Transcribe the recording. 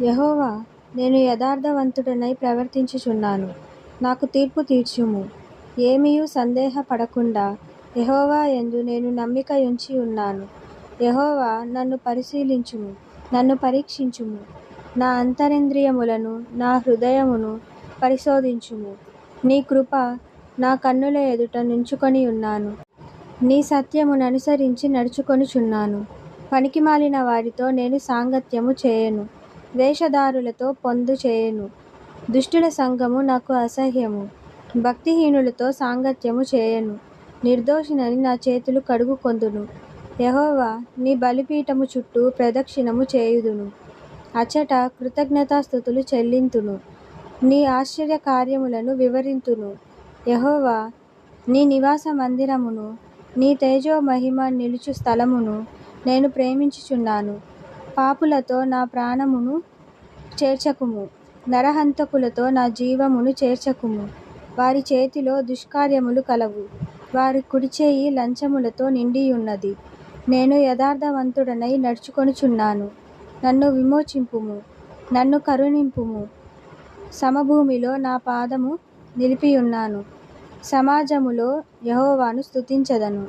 యెహోవా, నేను యథార్థవంతుడనై ప్రవర్తించుచున్నాను. నాకు తీర్పు తీర్చుము. ఏమియూ సందేహపడకుండా యెహోవా యందు నేను నమ్మికయుంచి ఉన్నాను. యెహోవా, నన్ను పరిశీలించుము, నన్ను పరీక్షించుము. నా అంతరింద్రియములను, నా హృదయమును పరిశోధించుము. నీ కృప నా కన్నుల ఎదుట నుంచుకొని ఉన్నాను. నీ సత్యముననుసరించి నడుచుకొనుచున్నాను. పనికిమాలిన వారితో నేను సాంగత్యము చేయను. వేషధారులతో పొందు చేయను. దుష్టుల సంగము నాకు అసహ్యము. భక్తిహీనులతో సాంగత్యము చేయను. నిర్దోషినని నా చేతులు కడుగుకొందును. యెహోవా, నీ బలిపీఠము చుట్టూ ప్రదక్షిణము చేయుదును. అచ్చట కృతజ్ఞతాస్తుతులు చెల్లింతును. నీ ఆశ్చర్యకార్యములను వివరింతును. యెహోవా, నీ నివాస మందిరమును, నీ తేజోమహిమ నిలుచు స్థలమును నేను ప్రేమించుచున్నాను. పాపులతో నా ప్రాణమును చేర్చకుము. నరహంతకులతో నా జీవమును చేర్చకుము. వారి చేతిలో దుష్కార్యములు కలవు. వారి కుడిచేయి లంచములతో నిండియున్నది. నేను యథార్థవంతుడనై నడుచుకొనుచున్నాను. నన్ను విమోచింపుము, నన్ను కరుణింపుము. సమభూమిలో నా పాదము నిలిపియున్నాను. సమాజములో యెహోవాను స్తుతించెదను.